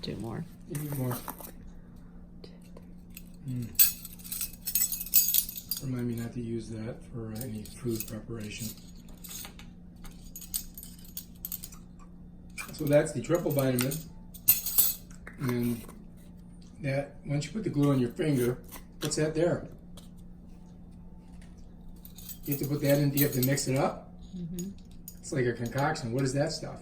to do more. You need more. Remind me not to use that for any food preparation. So that's the triple vitamin. And that, once you put the glue on your finger, what's that there? You have to put that in, you have to mix it up? Mm-hmm. It's like a concoction. What is that stuff?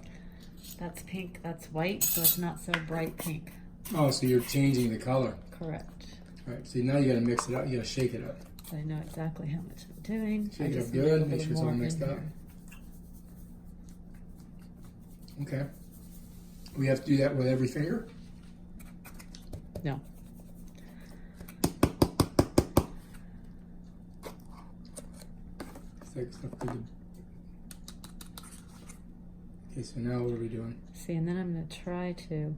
That's pink, that's white, so it's not so bright pink. Oh, so you're changing the color. Correct. All right, so now you gotta mix it up, you gotta shake it up. So I know exactly how much I'm doing. Shake it up good, make sure it's all mixed up. Okay. We have to do that with every finger? No. It's like stuff to do. Okay, so now what are we doing? See, and then I'm going to try to...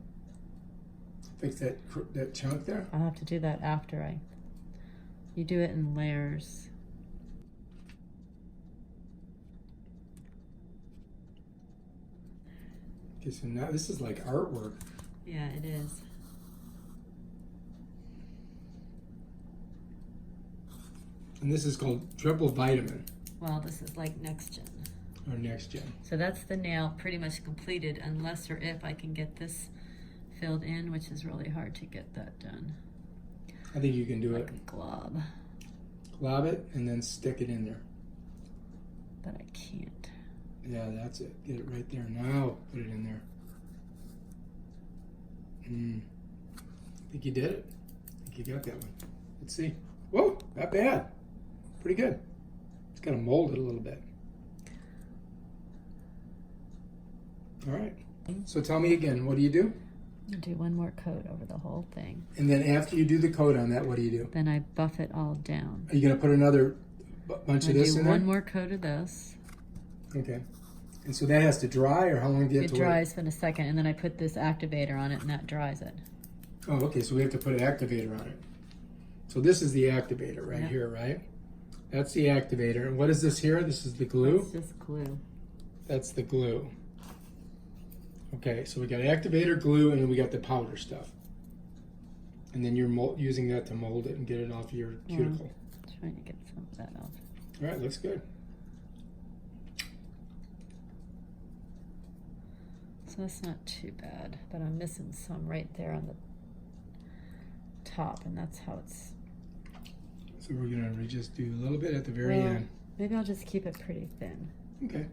Fix that chunk there? I'll have to do that after you do it in layers. Okay, so now this is like artwork. Yeah, it is. And this is called triple vitamin. Well, this is like next gen. Or next gen. So that's the nail pretty much completed, unless or if I can get this filled in, which is really hard to get that done. I think you can do like it. A glob. Glob it and then stick it in there. But I can't. Yeah, that's it. Get it right there. Now put it in there. I think you did it. I think you got that one. Let's see. Whoa, not bad. Pretty good. Just gotta mold it a little bit. All right. So tell me again, what do you do? I'll do one more coat over the whole thing. And then after you do the coat on that, what do you do? Then I buff it all down. Are you gonna put another bunch of this in there? One more coat of this. Okay. And so that has to dry, or how long do you have to wait? It dries in a second, and then I put this activator on it, and that dries it. Oh, okay, so we have to put an activator on it. So this is the activator right Yep. here, right? That's the activator. And what is this here? This is the glue? It's just glue. That's the glue. Okay, so we got activator, glue, and then we got the powder stuff. And then you're using that to mold it and get it off your cuticle. Trying to get some of that off. All right, looks good. So that's not too bad, but I'm missing some right there on the top, and that's how it's... So we're gonna just do a little bit at the very end. Maybe I'll just keep it pretty thin. Okay.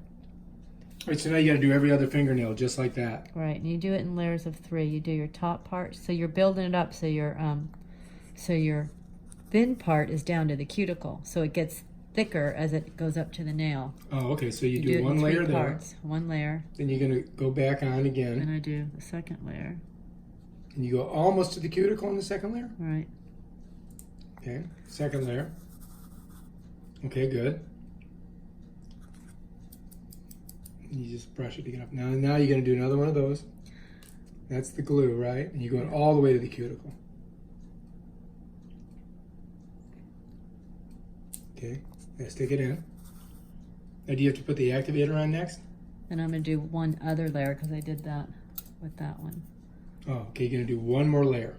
All right, so now you gotta do every other fingernail just like that. Right, and you do it in layers of 3. You do your top part, so you're building it up so your thin part is down to the cuticle, so it gets thicker as it goes up to the nail. Oh, okay, so you do do one layer there. Parts. One layer. Then you're gonna go back on again. Then I do the second layer. And you go almost to the cuticle in the second layer? Right. Okay, second layer. Okay, good. You just brush it to get up. Now you're gonna do another one of those. That's the glue, right? And you're going all the way to the cuticle. Okay, now stick it in. Now do you have to put the activator on next? Then I'm gonna do one other layer because I did that with that one. Oh, okay, you're gonna do one more layer.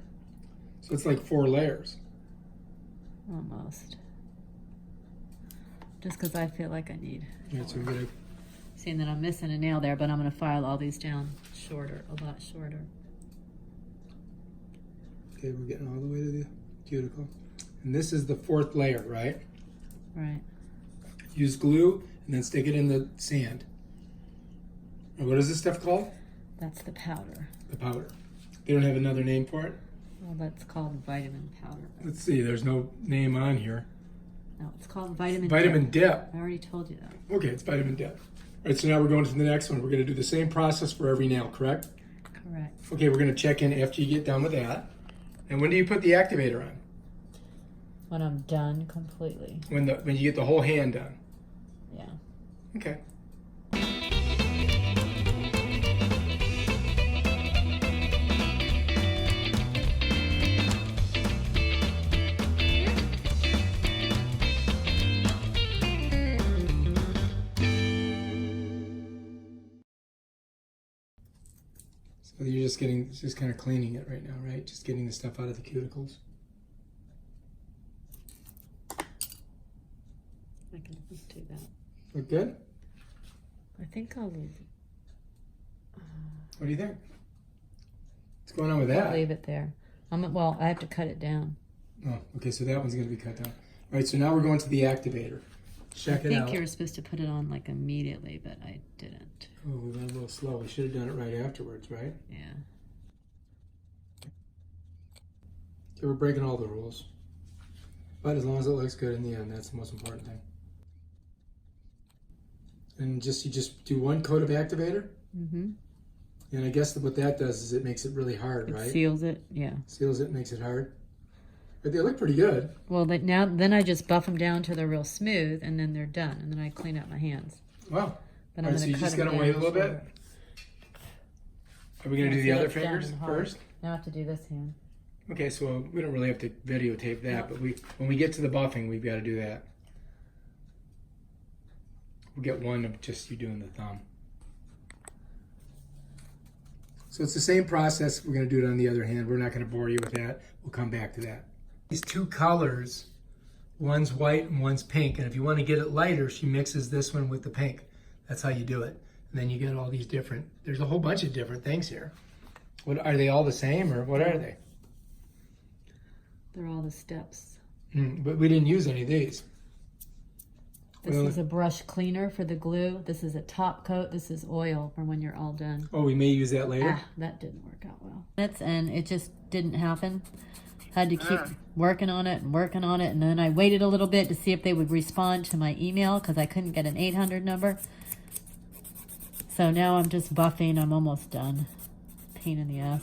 So it's like 4 layers. Almost. Just because I feel like I need. Yeah, so we're gonna... Seeing that I'm missing a nail there, but I'm going to file all these down shorter, a lot shorter. Okay, we're getting all the way to the cuticle. And this is the 4th layer, right? Right. Use glue and then stick it in the sand. And what is this stuff called? That's the powder. The powder. They don't have another name for it? Well, that's called vitamin powder. Let's see, there's no name on here. No, it's called vitamin Vitamin dip. I already told you that. Okay, it's vitamin dip. All right, so now we're going to the next one. We're going to do the same process for every nail, correct? Correct. Okay, we're going to check in after you get done with that. And when do you put the activator on? When I'm done completely. When you get the whole hand done? Yeah. Okay. So So you're just kind of cleaning it right now, right? Just getting the stuff out of the cuticles. I can do that. Look good? I think I'll leave. What do you think? What's going on with I'll that? leave it there. Well, I have to cut it down. Oh, okay, so that one's going to be cut down. All right, so now we're going to the activator. Check it out. I think you were supposed to put it on like immediately, but I didn't. Oh, we went a little slow. We should have done it right afterwards, right? Yeah. Okay, we're breaking all the rules. But as long as it looks good in the end, that's the most important thing. And you just do one coat of activator. Mm-hmm. And I guess what that does is it makes it really hard, right? It seals it, yeah. Seals it, makes it hard. But they look pretty good. Well, then I just buff them down till they're real smooth, and then they're done. And then I clean out my hands. Wow. But All right, so you just gotta wait a little bit. Are we gonna do the other fingers first? Now I have to do this hand. Okay, so we don't really have to videotape that, but when we get to the buffing, we've got to do that. We'll get one of just you doing the thumb. So it's the same process. We're going to do it on the other hand. We're not going to bore you with that. We'll come back to that. These two colors, one's white and one's pink. And if you want to get it lighter, she mixes this one with the pink. That's how you do it. And then you get all these different, there's a whole bunch of different things here. What are they all the same or what are they? They're all the steps. But we didn't use any of these. This is a brush cleaner for the glue. This is a top coat. This is oil for when you're all done. Oh, we may use that later? Ah, that didn't work out well. And it just didn't happen. Had to keep working on it. And then I waited a little bit to see if they would respond to my email because I couldn't get an 800 number. So now I'm just buffing. I'm almost done. Pain in the ass.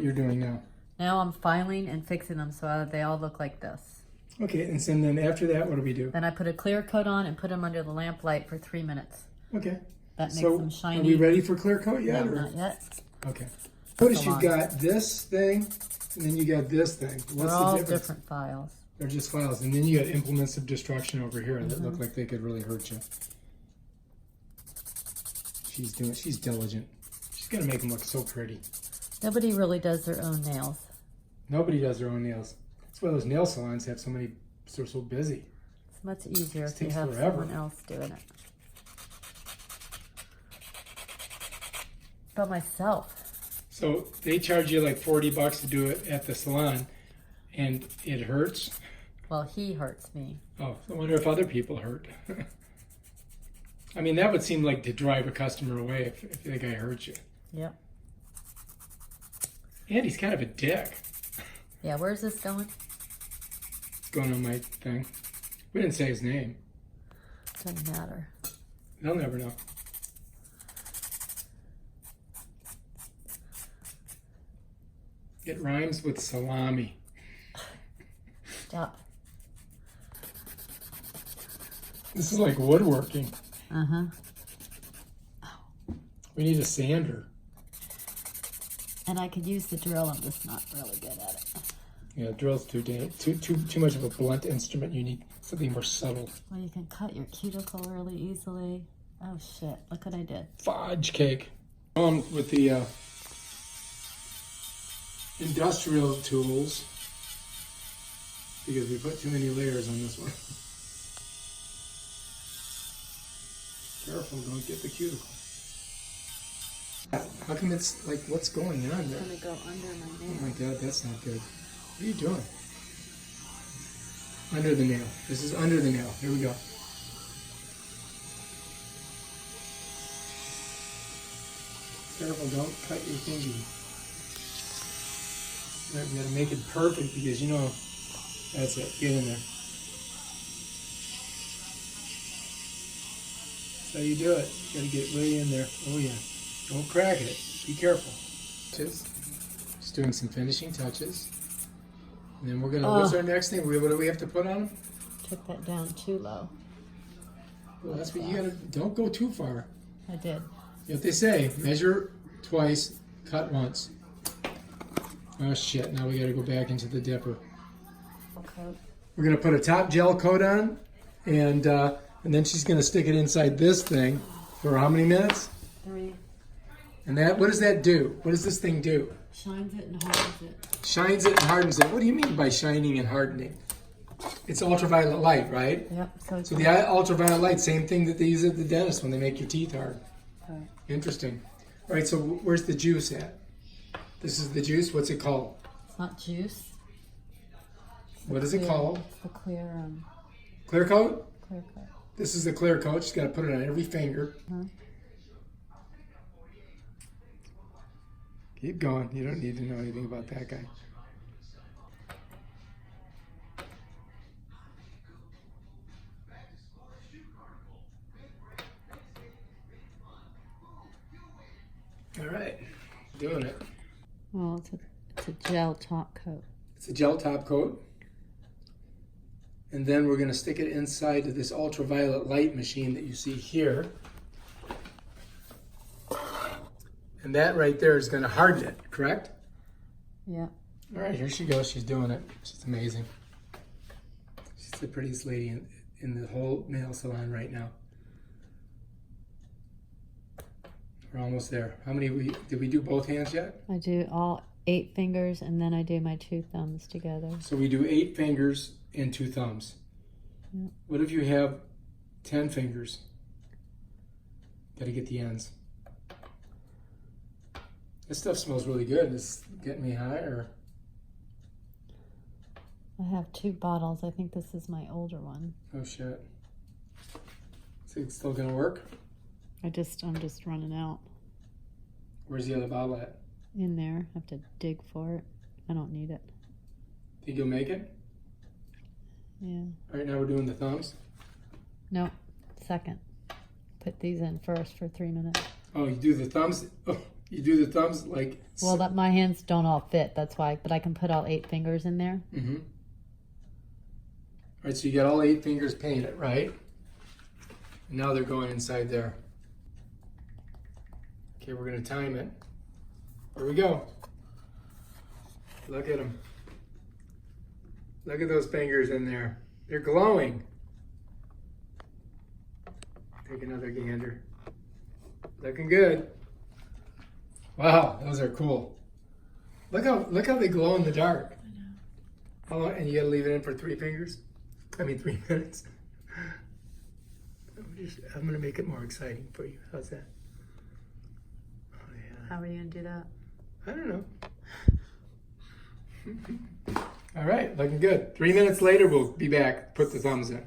You're doing now. Now I'm filing and fixing them so they all look like this. Okay, and so then after that, what do we do? Then I put a clear coat on and put them under the lamp light for 3 minutes. Okay. That makes So them shiny. are we ready for clear coat yet? No, or? not yet. Okay. Notice Salon. you've got this thing, and then you got this thing. What's They're the all difference? different files. They're just files, and then you got implements of destruction over here that look like they could really hurt you. She's diligent. She's gonna make them look so pretty. Nobody really does their own nails. Nobody does their own nails. That's why those nail salons have so many. They're so busy. It's much easier This if you takes have forever. someone else doing it. But myself. So they charge you like $40 to do it at the salon, and it hurts. Well, he hurts me. Oh, I wonder if other people hurt. I mean, that would seem like to drive a customer away if the guy hurts you. Yep. And he's kind of a dick. Yeah, where's this going? It's going on my thing. We didn't say his name. Doesn't matter. They'll never know. It rhymes with salami. Stop. This is like woodworking. Uh-huh. We need a sander. And I could use the drill. I'm just not really good at it. Yeah, drill's too much of a blunt instrument. You need something more subtle. Well, you can cut your cuticle really easily. Oh, shit. Look what I did. Fudge cake. With the industrial tools, because we put too many layers on this one. Careful, don't get the cuticle. How come it's like, what's going on there? It's going to go under my Oh nail. my God, that's not good. What are you doing? Under the nail. This is under the nail. Here we go. Careful, don't cut your thingy. Right, we gotta make it perfect because you know, that's it. Get in there. That's how you do it. You gotta get way in there. Oh yeah. Don't crack it. Be careful. Just doing some finishing touches. And then we're gonna, what's our next thing? What do we have to put on them? Took that down too low. Well, that's what you gotta, don't go too far. I did. You know what they say, measure twice, cut once. Oh shit, now we gotta go back into the dipper. Okay. We're gonna put a top gel coat on, and then she's gonna stick it inside this thing for how many minutes? 3. And that, what does that do? What does this thing do? Shines it and hardens it. Shines it and hardens it. What do you mean by shining and hardening? It's ultraviolet light, right? Yep. So the ultraviolet light, same thing that they use at the dentist when they make your teeth hard. Okay. Interesting. All right, so where's the juice at? This is the juice. What's it called? It's not juice. What is it called? It's the clear Clear coat? clear coat. This is the clear coat. She's got to put it on every finger. Keep going. You don't need to know anything about that guy. All right, doing it. Well, it's a gel top coat. It's a gel top coat. And then we're going to stick it inside of this ultraviolet light machine that you see here. And that right there is going to harden it, correct? Yeah. All right, here she goes. She's doing it. She's amazing. She's the prettiest lady in the whole nail salon right now. We're almost there. How many did we do both hands yet? I do all 8 fingers, and then I do my 2 thumbs together. So we do 8 fingers and 2 thumbs. Yep. What if you have 10 fingers? Got to get the ends. This stuff smells really good. It's getting me high, or? I have 2 bottles. I think this is my older one. Oh shit. Is it still gonna work? I'm just running out. Where's the other bottle at? In there. I have to dig for it. I don't need it. Think you'll make it? Yeah. All right, now we're doing the thumbs. No. Second. Put these in first for 3 minutes. Oh, you do the thumbs? Oh, you do the thumbs like... Well, my hands don't all fit. That's why. But I can put all 8 fingers in there. Mm-hmm. All right, so you got all 8 fingers painted, right? And now they're going inside there. Okay, we're going to time it. Here we go. Look at them. Look at those fingers in there. They're glowing. Take another gander. Looking good. Wow, those are cool. Look how they glow in the dark. I know. How long? And you got to leave it in for 3 fingers? I mean 3 minutes. I'm going to make it more exciting for you. How's that? Oh, yeah. How are you going to do that? I don't know. All right, looking good. 3 minutes later, we'll be back. Put the thumbs in.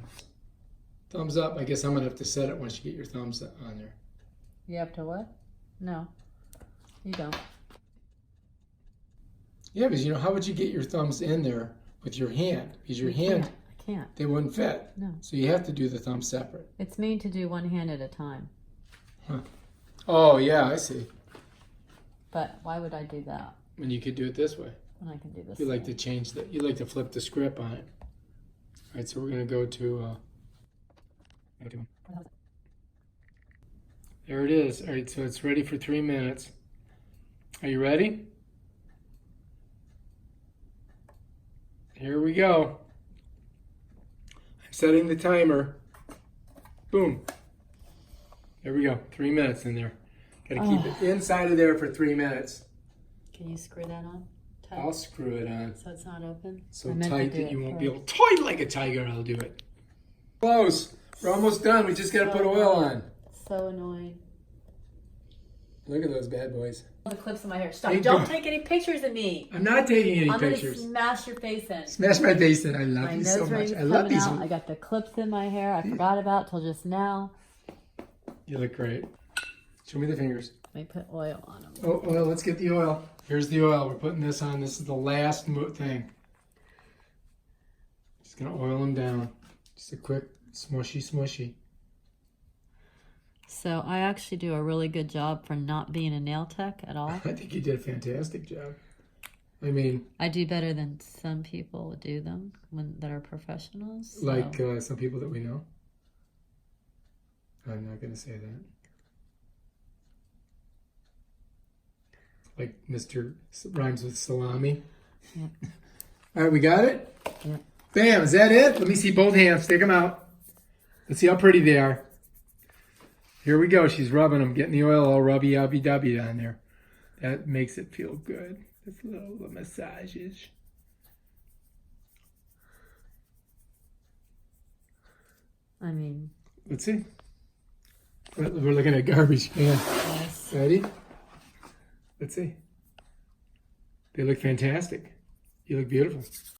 Thumbs up. I guess I'm going to have to set it once you get your thumbs on there. You have to what? No. You don't. Yeah, because how would you get your thumbs in there with your hand? Because your hand, I can't. they wouldn't fit. No. So you have to do the thumbs separate. It's mean to do one hand at a time. Huh. Oh, yeah, I see. But why would I do that When you could do it this way. when I can do this? You like to change that. You like to flip the script on it. All right, so we're going to go to... There it is. All right, so it's ready for 3 minutes. Are you ready? Here we go. I'm setting the timer. Boom. There we go. 3 minutes in there. Got to keep it inside of there for 3 minutes. Can you screw that on? Tight. I'll screw it on. So it's not open? So I meant to tight do that you it won't be able first. to... Tight like a tiger, I'll do it. Close. We're almost done. We just got to put oil on. So annoying. Look at those bad boys. The clips in my hair. Stop. Hey, Don't go. take any pictures of me. I'm not taking any I'm pictures. going to smash your face in. Smash my face in. I love My you nose so much. ring's I love coming these. out. I got the clips in my hair. I forgot about till just now. You look great. Show me the fingers. Let me put oil on them. Oh, oil. Let's get the oil. Here's the oil. We're putting this on. This is the last thing. Just going to oil them down. Just a quick smushy, smushy. So I actually do a really good job for not being a nail tech at all. I think you did a fantastic job. I mean, I do better than some people do them that are professionals. So. like some people that we know. I'm not going to say that. like Mr. Rhymes with salami. Yeah. All right, we got it? Yeah. Bam, is that it? Let me see both hands. Take them out. Let's see how pretty they are. Here we go. She's rubbing them, getting the oil all rubby-dubby on there. That makes it feel good. Just little massages. I mean, Let's see. We're looking at garbage can. yes. Ready? Let's see. They look fantastic. You look beautiful.